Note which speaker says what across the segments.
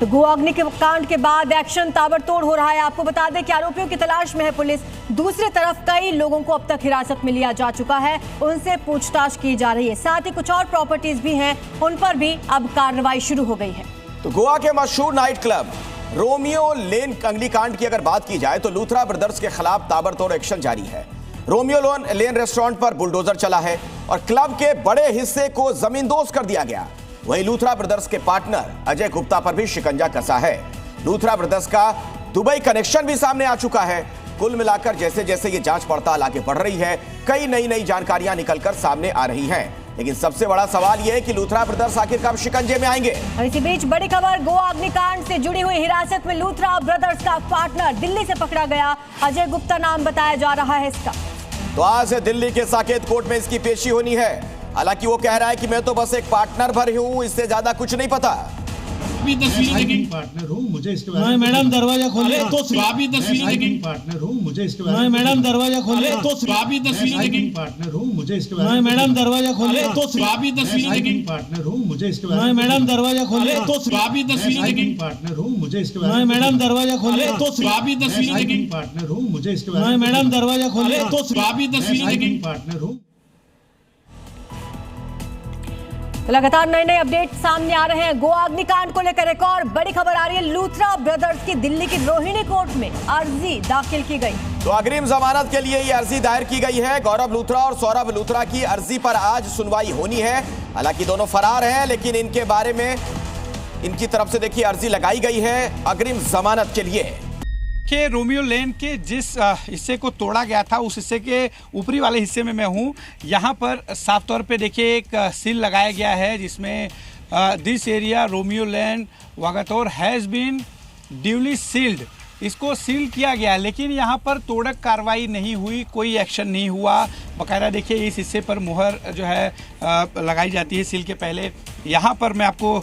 Speaker 1: तो गोवा अग्निकांड के बाद एक्शन ताबड़तोड़ हो रहा है। आपको बता दें कि आरोपियों की तलाश में है पुलिस। दूसरी तरफ कई लोगों को अब तक हिरासत में लिया जा चुका है, उनसे पूछताछ की जा रही है। साथ ही कुछ और प्रॉपर्टीज भी हैं, उन पर भी अब कार्रवाई शुरू हो गई है।
Speaker 2: तो गोवा के मशहूर नाइट क्लब रोमियो लेन अग्निकांड की अगर बात की जाए तो लूथरा ब्रदर्स के खिलाफ ताबड़तोड़ एक्शन जारी है। रोमियो लेन रेस्टोरेंट पर बुलडोजर चला है और क्लब के बड़े हिस्से को जमींदोज कर दिया गया। वहीं लूथरा ब्रदर्स के पार्टनर अजय गुप्ता पर भी शिकंजा कसा है। लूथरा ब्रदर्स का दुबई कनेक्शन भी सामने आ चुका है। कुल मिलाकर जैसे जैसे ये जांच पड़ताल आगे बढ़ रही है, कई नई जानकारियां निकलकर सामने आ रही हैं। लेकिन सबसे बड़ा सवाल यह है कि लूथरा ब्रदर्स आखिर कब शिकंजे में आएंगे।
Speaker 1: इसी बीच बड़ी खबर, गोवा अग्निकांड से जुड़ी हुई हिरासत में लूथरा ब्रदर्स का पार्टनर दिल्ली से पकड़ा गया। अजय गुप्ता नाम बताया जा रहा है इसका।
Speaker 2: तो आज दिल्ली के साकेत कोर्ट में इसकी पेशी होनी है। हालांकि वो कह रहा है कि मैं तो बस एक पार्टनर भर हूं, इससे ज्यादा कुछ नहीं पता।
Speaker 3: पार्टनर हूं, मुझे इसके बारे में
Speaker 4: मैडम दरवाजा खोले तो
Speaker 3: पार्टनर हूं, मुझे इसके बारे में
Speaker 4: मैडम दरवाजा खोले तो
Speaker 3: पार्टनर हूं, मुझे इसके बारे में
Speaker 4: मैडम दरवाजा खोले तो
Speaker 3: पार्टनर हूं, मुझे इसके बारे में
Speaker 4: मैडम दरवाजा खोले तो
Speaker 3: पार्टनर हूं, मुझे इसके बारे में
Speaker 4: मैडम दरवाजा खोले तो
Speaker 3: पार्टनर हूं, मुझे इसके बारे में
Speaker 4: मैडम दरवाजा खोले तो
Speaker 3: पार्टनर हूं।
Speaker 1: लगातार नए अपडेट सामने आ रहे हैं। गोवा अग्निकांड को लेकर एक और बड़ी खबर आ रही है। लूथरा ब्रदर्स की दिल्ली की रोहिणी कोर्ट में अर्जी दाखिल की गई।
Speaker 2: तो अग्रिम जमानत के लिए ये अर्जी दायर की गई है। गौरव लूथरा और सौरभ लूथरा की अर्जी पर आज सुनवाई होनी है। हालांकि दोनों फरार हैं, लेकिन इनके बारे में इनकी तरफ से देखिए अर्जी लगाई गई है अग्रिम जमानत के लिए।
Speaker 5: के रोमियो लेन के जिस हिस्से को तोड़ा गया था उस हिस्से के ऊपरी वाले हिस्से में मैं हूँ। यहाँ पर साफ तौर पे देखिए एक सील लगाया गया है जिसमें this area Romeo Lane Vagator has been duly sealed, इसको सील किया गया। लेकिन यहाँ पर तोड़क कार्रवाई नहीं हुई, कोई एक्शन नहीं हुआ। बाकायदा देखिए इस हिस्से पर मुहर जो है लगाई जाती है सील के पहले। यहाँ पर मैं आपको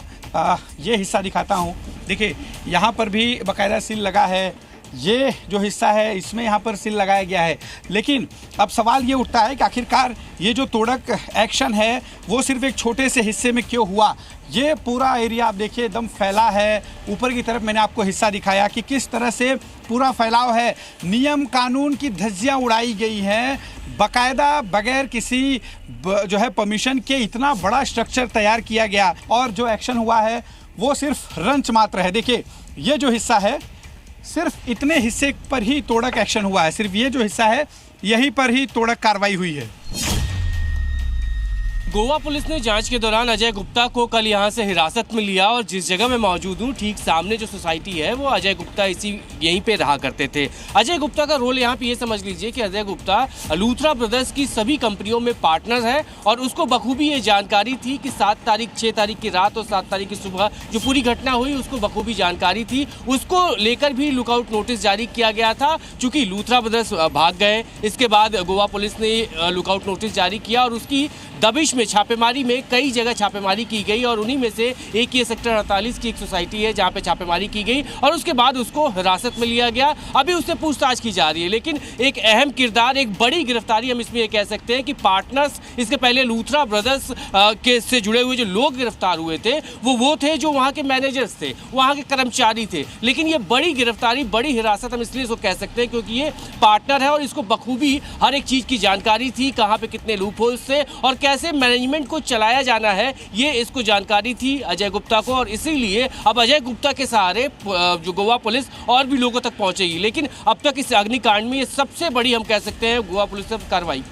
Speaker 5: ये हिस्सा दिखाता हूँ। देखिए यहाँ पर भी बाकायदा सील लगा है। ये जो हिस्सा है इसमें यहाँ पर सील लगाया गया है। लेकिन अब सवाल ये उठता है कि आखिरकार ये जो तोड़क एक्शन है वो सिर्फ एक छोटे से हिस्से में क्यों हुआ। ये पूरा एरिया आप देखिए एकदम फैला है। ऊपर की तरफ मैंने आपको हिस्सा दिखाया कि किस तरह से पूरा फैलाव है। नियम कानून की धज्जियाँ उड़ाई गई हैं। बाकायदा बगैर किसी जो है परमिशन के इतना बड़ा स्ट्रक्चर तैयार किया गया और जो एक्शन हुआ है वो सिर्फ रंच मात्र है। देखिए ये जो हिस्सा है सिर्फ इतने हिस्से पर ही तोड़क एक्शन हुआ है। सिर्फ ये जो हिस्सा है यहीं पर ही तोड़क कार्रवाई हुई है।
Speaker 6: गोवा पुलिस ने जांच के दौरान अजय गुप्ता को कल यहां से हिरासत में लिया और जिस जगह मैं मौजूद हूं ठीक सामने जो सोसाइटी है वो अजय गुप्ता यहीं पे रहा करते थे। अजय गुप्ता का रोल यहां पे ये समझ लीजिए कि अजय गुप्ता लूथरा ब्रदर्स की सभी कंपनियों में पार्टनर है और उसको बखूबी ये जानकारी थी कि 7 तारीख 6 तारीख की रात और 7 तारीख की सुबह जो पूरी घटना हुई उसको बखूबी जानकारी थी। उसको लेकर भी लुकआउट नोटिस जारी किया गया था। चूंकि लूथरा ब्रदर्स भाग गए, इसके बाद गोवा पुलिस ने लुकआउट नोटिस जारी किया और उसकी दबिश में छापेमारी में कई जगह छापेमारी की गई और उन्हीं में से एक ये सेक्टर 48 की एक सोसाइटी है जहां पे छापेमारी की गई और उसके बाद उसको हिरासत में लिया गया। अभी उससे पूछताछ की जा रही है। लेकिन एक अहम किरदार, एक बड़ी गिरफ्तारी हम इसमें ये कह सकते हैं कि पार्टनर्स, इसके पहले लूथरा ब्रदर्स के से जुड़े हुए जो लोग गिरफ्तार हुए थे वो थे जो वहाँ के मैनेजर्स थे, वहाँ के कर्मचारी थे। लेकिन ये बड़ी गिरफ्तारी, बड़ी हिरासत हम इसलिए इसको कह सकते हैं क्योंकि ये पार्टनर है और इसको बखूबी हर एक चीज़ की जानकारी थी, कहाँ पे कितने लूप होल्स थे और कैसे मैनेजमेंट को चलाया जाना है, ये इसको जानकारी थी अजय गुप्ता को। और इसीलिए अब अजय गुप्ता के सहारे जो गोवा पुलिस और भी लोगों तक पहुंचेगी। लेकिन अब तक इस अग्निकांड में ये सबसे बड़ी हम कह सकते हैं गोवा पुलिस की कार्रवाई।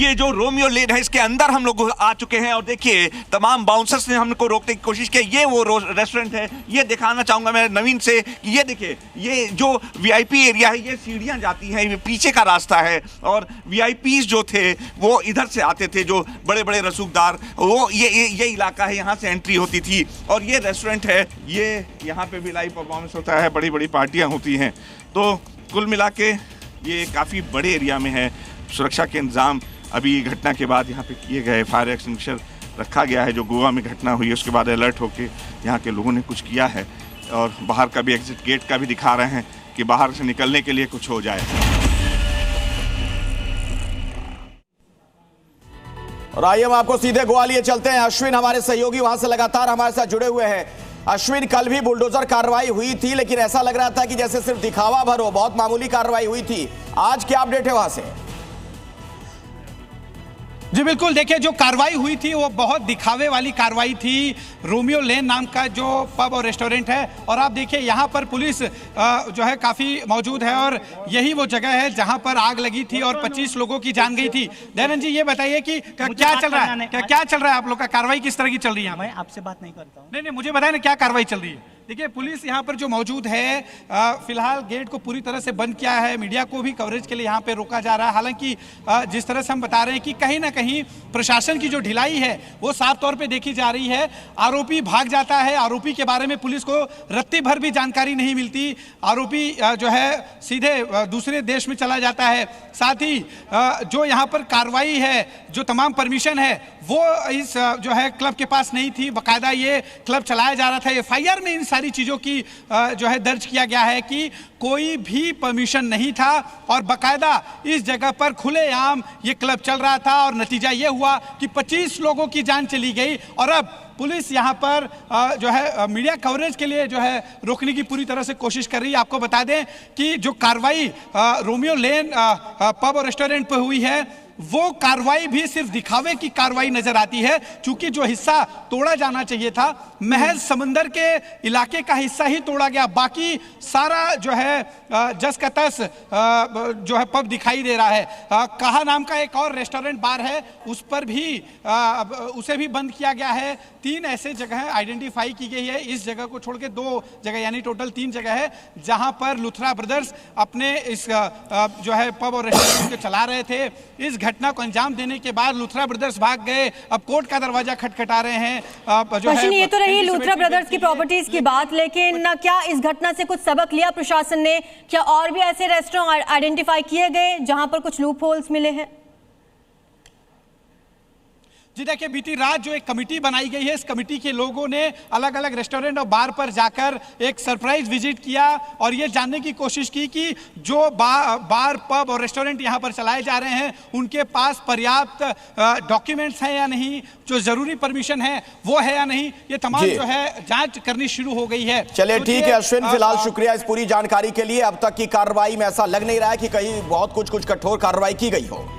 Speaker 7: ये जो रोमियो लेन है इसके अंदर हम लोग आ चुके हैं और देखिए तमाम बाउंसर्स ने हमको रोकने की कोशिश की। ये वो रेस्टोरेंट है, ये दिखाना चाहूंगा मैं नवीन से कि ये देखिए ये जो वीआईपी एरिया है, ये सीढ़ियां जाती हैं, ये पीछे का रास्ता है और वीआईपीज जो थे वो इधर से आते थे, जो बड़े बड़े रसूखदार, वो ये इलाका है, यहाँ से एंट्री होती थी। और ये रेस्टोरेंट है, ये यहाँ पे भी लाइव परफॉर्मेंस होता है, बड़ी बड़ी पार्टियाँ होती हैं। तो कुल मिला के ये काफ़ी बड़े एरिया में है। सुरक्षा के इंतज़ाम अभी घटना के बाद यहाँ पे किए गए, फायर एक्सटिंग्विशर रखा गया है। जो गोवा में घटना हुई है उसके बाद अलर्ट होके यहाँ के लोगों ने कुछ किया है और बाहर का भी एग्जिट गेट का भी दिखा रहे हैं कि बाहर से निकलने के लिए कुछ हो जाए।
Speaker 2: और आइए हम आपको सीधे गोवा लिए चलते हैं। अश्विन हमारे सहयोगी वहां से लगातार हमारे साथ जुड़े हुए हैं। अश्विन, कल भी बुलडोजर कार्रवाई हुई थी, लेकिन ऐसा लग रहा था कि जैसे सिर्फ दिखावा भर हो, बहुत मामूली कार्रवाई हुई थी। आज क्या अपडेट है वहां से?
Speaker 5: जी बिल्कुल, देखिए जो कार्रवाई हुई थी वो बहुत दिखावे वाली कार्रवाई थी। रोमियो लेन नाम का जो पब और रेस्टोरेंट है, और आप देखिए यहाँ पर पुलिस जो है काफ़ी मौजूद है, और यही वो जगह है जहाँ पर आग लगी थी और 25 लोगों की जान गई थी। दयानंद जी, ये बताइए कि क्या चल रहा है, क्या चल रहा है आप लोग का? कार्रवाई किस तरह की चल रही है?
Speaker 8: मैं आपसे बात नहीं करता हूँ।
Speaker 5: नहीं, मुझे बताएं ना क्या कार्रवाई चल रही है। देखिए पुलिस यहाँ पर जो मौजूद है, फिलहाल गेट को पूरी तरह से बंद किया है, मीडिया को भी कवरेज के लिए यहाँ पे रोका जा रहा है। हालांकि जिस तरह से हम बता रहे हैं कि कहीं ना कहीं प्रशासन की जो ढिलाई है वो साफ तौर पे देखी जा रही है। आरोपी भाग जाता है, आरोपी के बारे में पुलिस को रत्ती भर भी जानकारी नहीं मिलती। आरोपी जो है सीधे दूसरे देश में चला जाता है। साथ ही जो यहाँ पर कार्रवाई है, जो तमाम परमिशन है, वो इस जो है क्लब के पास नहीं थी। बाकायदा ये क्लब चलाया जा रहा था। एफआईआर में इन सारी चीज़ों की जो है दर्ज किया गया है कि कोई भी परमिशन नहीं था और बाकायदा इस जगह पर खुलेआम ये क्लब चल रहा था, और नतीजा ये हुआ कि 25 लोगों की जान चली गई। और अब पुलिस यहाँ पर जो है मीडिया कवरेज के लिए जो है रोकने की पूरी तरह से कोशिश कर रही है। आपको बता दें कि जो कार्रवाई रोमियो लेन पब और रेस्टोरेंट पर हुई है, वो कार्रवाई भी सिर्फ दिखावे की कार्रवाई नजर आती है, क्योंकि जो हिस्सा तोड़ा जाना चाहिए था महज समंदर के इलाके का हिस्सा ही तोड़ा गया। बाकी सारा जो है जस का तस जो है पब दिखाई दे रहा है। कहा नाम का एक और रेस्टोरेंट बार है, उस पर भी उसे भी बंद किया गया है। 3 ऐसे जगह आइडेंटिफाई की गई है। इस जगह को छोड़ के 2 जगह, यानी टोटल 3 जगह है जहां पर लुथरा ब्रदर्स अपने इस जो है पब और रेस्टोरेंट को चला रहे थे। इस घटना को अंजाम देने के बाद लुथरा ब्रदर्स भाग गए। अब कोर्ट का दरवाजा खटखटा रहे हैं। जो है
Speaker 1: ये तो रही लुथरा ब्रदर्स की प्रॉपर्टीज की बात, लेकिन क्या इस घटना से कुछ सबक लिया प्रशासन ने? क्या और भी ऐसे रेस्टोरेंट आइडेंटिफाई किए गए जहां पर कुछ लूप होल्स मिले हैं?
Speaker 5: जी देखिए, बीती रात जो एक कमेटी बनाई गई है, इस कमेटी के लोगों ने अलग अलग रेस्टोरेंट और बार पर जाकर एक सरप्राइज विजिट किया और ये जानने की कोशिश की कि जो बार पब और रेस्टोरेंट यहाँ पर चलाए जा रहे हैं उनके पास पर्याप्त डॉक्यूमेंट्स हैं या नहीं, जो जरूरी परमिशन है वो है या नहीं। ये तमाम जो है जांच करनी शुरू हो गई है।
Speaker 2: चलिए ठीक है अश्विन, फिलहाल शुक्रिया इस पूरी जानकारी के लिए। अब तक की कार्रवाई में ऐसा लग नहीं रहा है कि कहीं बहुत कुछ कठोर कार्रवाई की गई हो।